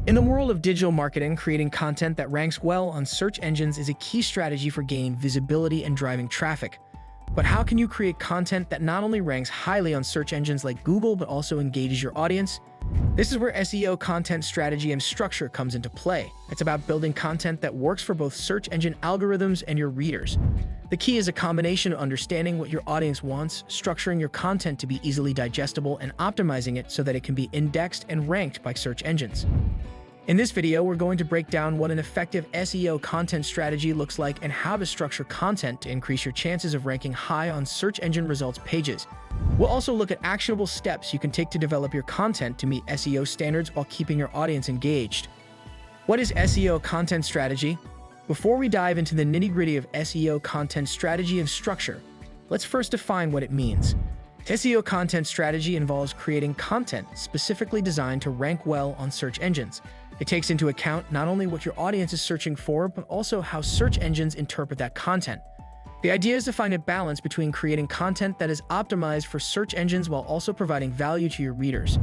In the world of digital marketing, creating content that ranks well on search engines is a key strategy for gaining visibility and driving traffic. But how can you create content that not only ranks highly on search engines like Google, but also engages your audience? This is where SEO content strategy and structure comes into play. It's about building content that works for both search engine algorithms and your readers. The key is a combination of understanding what your audience wants, structuring your content to be easily digestible, and optimizing it so that it can be indexed and ranked by search engines. In this video, we're going to break down what an effective SEO content strategy looks like and how to structure content to increase your chances of ranking high on search engine results pages. We'll also look at actionable steps you can take to develop your content to meet SEO standards while keeping your audience engaged. What is SEO content strategy? Before we dive into the nitty-gritty of SEO content strategy and structure, let's first define what it means. SEO content strategy involves creating content specifically designed to rank well on search engines. It takes into account not only what your audience is searching for, but also how search engines interpret that content. The idea is to find a balance between creating content that is optimized for search engines while also providing value to your readers.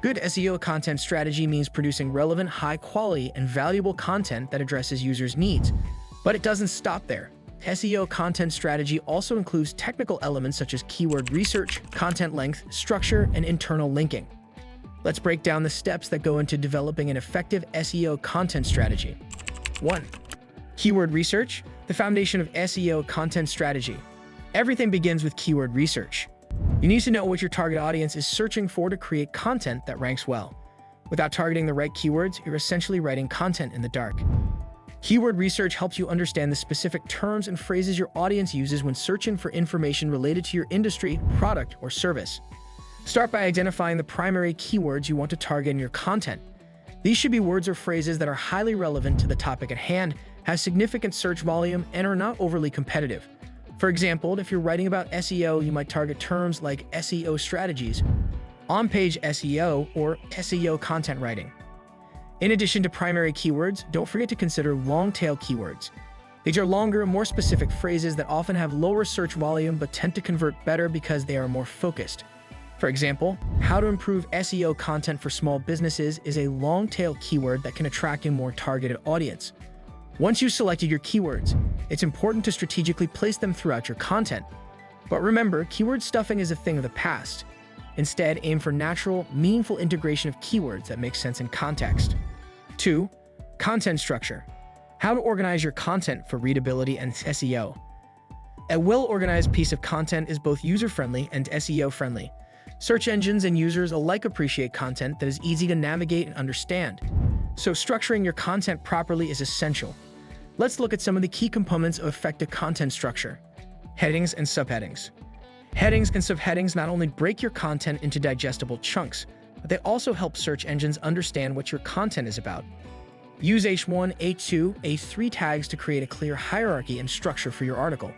Good SEO content strategy means producing relevant, high-quality, and valuable content that addresses users' needs. But it doesn't stop there. SEO content strategy also includes technical elements such as keyword research, content length, structure, and internal linking. Let's break down the steps that go into developing an effective SEO content strategy. 1. Keyword research, the foundation of SEO content strategy. Everything begins with keyword research. You need to know what your target audience is searching for to create content that ranks well. Without targeting the right keywords, you're essentially writing content in the dark. Keyword research helps you understand the specific terms and phrases your audience uses when searching for information related to your industry, product, or service. Start by identifying the primary keywords you want to target in your content. These should be words or phrases that are highly relevant to the topic at hand, have significant search volume, and are not overly competitive. For example, if you're writing about SEO, you might target terms like SEO strategies, on-page SEO, or SEO content writing. In addition to primary keywords, don't forget to consider long-tail keywords. These are longer, more specific phrases that often have lower search volume but tend to convert better because they are more focused. For example, how to improve SEO content for small businesses is a long-tail keyword that can attract a more targeted audience. Once you've selected your keywords, it's important to strategically place them throughout your content. But remember, keyword stuffing is a thing of the past. Instead, aim for natural, meaningful integration of keywords that make sense in context. 2. Content structure. How to organize your content for readability and SEO. A well-organized piece of content is both user-friendly and SEO-friendly. Search engines and users alike appreciate content that is easy to navigate and understand. So structuring your content properly is essential. Let's look at some of the key components of effective content structure. Headings and subheadings. Headings and subheadings not only break your content into digestible chunks, but they also help search engines understand what your content is about. Use H1, H2, H3 tags to create a clear hierarchy and structure for your article.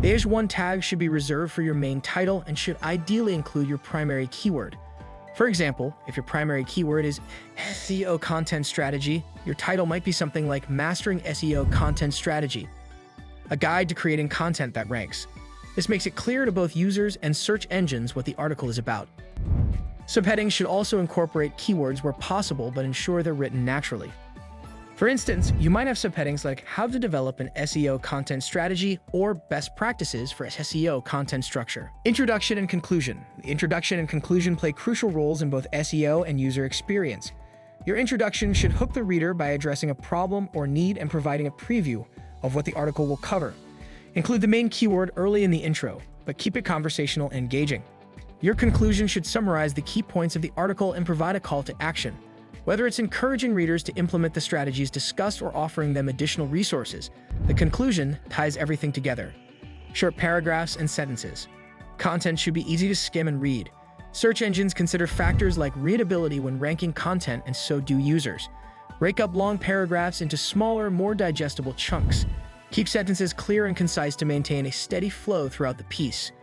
The H1 tag should be reserved for your main title and should ideally include your primary keyword. For example, if your primary keyword is SEO content strategy, your title might be something like Mastering SEO Content Strategy, a guide to creating content that ranks. This makes it clear to both users and search engines what the article is about. Subheadings should also incorporate keywords where possible but ensure they're written naturally. For instance, you might have subheadings like How to Develop an SEO Content Strategy or Best Practices for SEO Content Structure. Introduction and conclusion. The introduction and conclusion play crucial roles in both SEO and user experience. Your introduction should hook the reader by addressing a problem or need and providing a preview of what the article will cover. Include the main keyword early in the intro, but keep it conversational and engaging. Your conclusion should summarize the key points of the article and provide a call to action. Whether it's encouraging readers to implement the strategies discussed or offering them additional resources, the conclusion ties everything together. Short paragraphs and sentences. Content should be easy to skim and read. Search engines consider factors like readability when ranking content, and so do users. Break up long paragraphs into smaller, more digestible chunks. Keep sentences clear and concise to maintain a steady flow throughout the piece.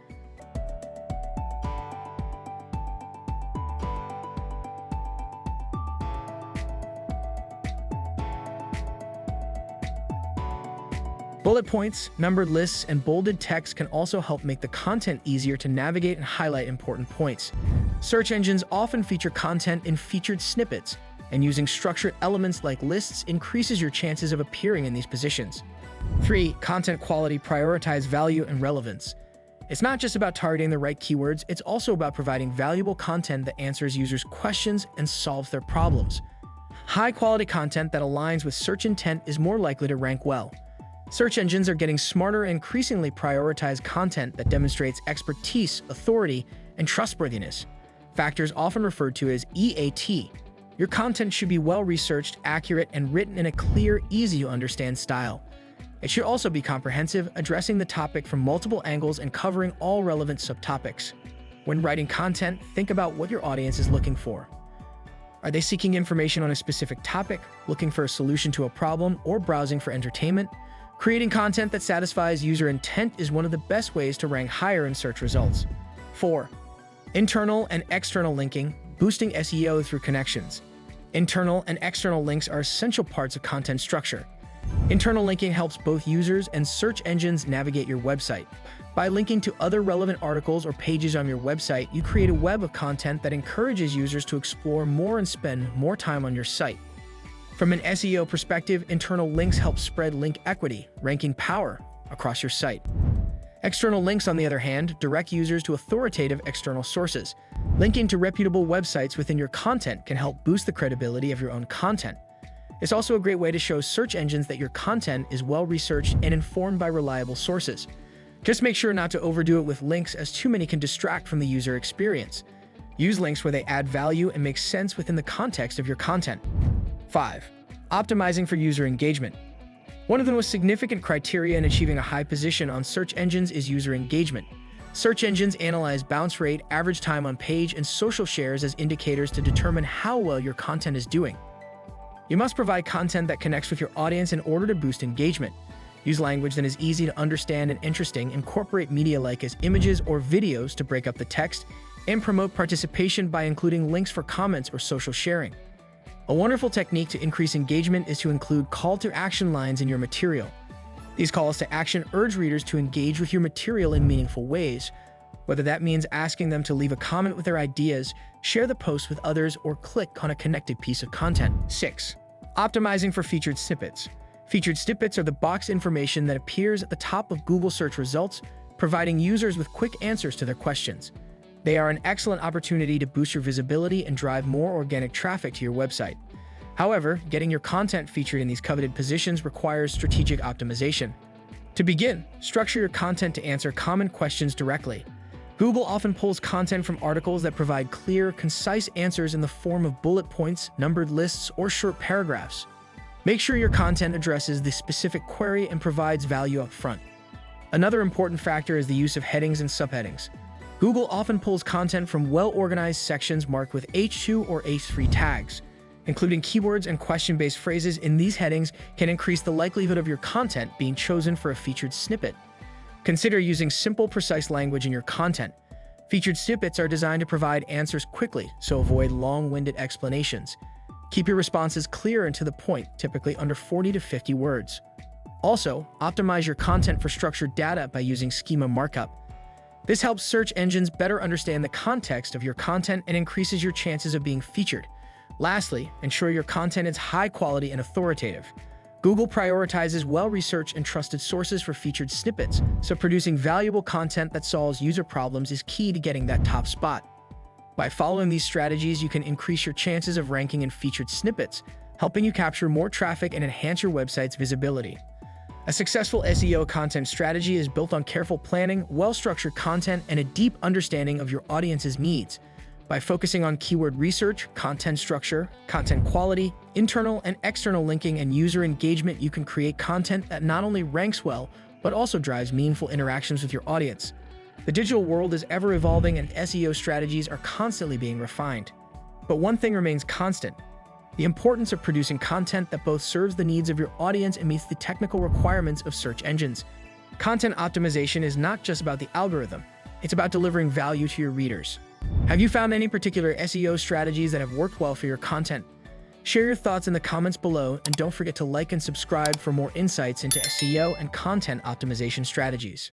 Bullet points, numbered lists, and bolded text can also help make the content easier to navigate and highlight important points. Search engines often feature content in featured snippets, and using structured elements like lists increases your chances of appearing in these positions. 3. Content quality. Prioritize value and relevance. It's not just about targeting the right keywords, it's also about providing valuable content that answers users' questions and solves their problems. High-quality content that aligns with search intent is more likely to rank well. Search engines are getting smarter and increasingly prioritize content that demonstrates expertise, authority, and trustworthiness, factors often referred to as EAT. Your content should be well-researched, accurate, and written in a clear, easy-to-understand style. It should also be comprehensive, addressing the topic from multiple angles and covering all relevant subtopics. When writing content, think about what your audience is looking for. Are they seeking information on a specific topic, looking for a solution to a problem, or browsing for entertainment? Creating content that satisfies user intent is one of the best ways to rank higher in search results. 4. Internal and external linking, boosting SEO through connections. Internal and external links are essential parts of content structure. Internal linking helps both users and search engines navigate your website. By linking to other relevant articles or pages on your website, you create a web of content that encourages users to explore more and spend more time on your site. From an SEO perspective, internal links help spread link equity, ranking power, across your site. External links, on the other hand, direct users to authoritative external sources. Linking to reputable websites within your content can help boost the credibility of your own content. It's also a great way to show search engines that your content is well-researched and informed by reliable sources. Just make sure not to overdo it with links, as too many can distract from the user experience. Use links where they add value and make sense within the context of your content. 5. Optimizing for user engagement. One of the most significant criteria in achieving a high position on search engines is user engagement. Search engines analyze bounce rate, average time on page, and social shares as indicators to determine how well your content is doing. You must provide content that connects with your audience in order to boost engagement. Use language that is easy to understand and interesting, incorporate media like as images or videos to break up the text, and promote participation by including links for comments or social sharing. A wonderful technique to increase engagement is to include call-to-action lines in your material. These calls to action urge readers to engage with your material in meaningful ways, whether that means asking them to leave a comment with their ideas, share the post with others, or click on a connected piece of content. 6. Optimizing for featured snippets. Featured snippets are the box information that appears at the top of Google search results, providing users with quick answers to their questions. They are an excellent opportunity to boost your visibility and drive more organic traffic to your website. However, getting your content featured in these coveted positions requires strategic optimization. To begin, structure your content to answer common questions directly. Google often pulls content from articles that provide clear, concise answers in the form of bullet points, numbered lists, or short paragraphs. Make sure your content addresses the specific query and provides value up front. Another important factor is the use of headings and subheadings. Google often pulls content from well-organized sections marked with H2 or H3 tags. Including keywords and question-based phrases in these headings can increase the likelihood of your content being chosen for a featured snippet. Consider using simple, precise language in your content. Featured snippets are designed to provide answers quickly, so avoid long-winded explanations. Keep your responses clear and to the point, typically under 40 to 50 words. Also, optimize your content for structured data by using schema markup. This helps search engines better understand the context of your content and increases your chances of being featured. Lastly, ensure your content is high quality and authoritative. Google prioritizes well-researched and trusted sources for featured snippets, so producing valuable content that solves user problems is key to getting that top spot. By following these strategies, you can increase your chances of ranking in featured snippets, helping you capture more traffic and enhance your website's visibility. A successful SEO content strategy is built on careful planning, well-structured content, and a deep understanding of your audience's needs. By focusing on keyword research, content structure, content quality, internal and external linking, and user engagement, you can create content that not only ranks well, but also drives meaningful interactions with your audience. The digital world is ever evolving and SEO strategies are constantly being refined. But one thing remains constant: the importance of producing content that both serves the needs of your audience and meets the technical requirements of search engines. Content optimization is not just about the algorithm, it's about delivering value to your readers. Have you found any particular SEO strategies that have worked well for your content? Share your thoughts in the comments below, and don't forget to like and subscribe for more insights into SEO and content optimization strategies.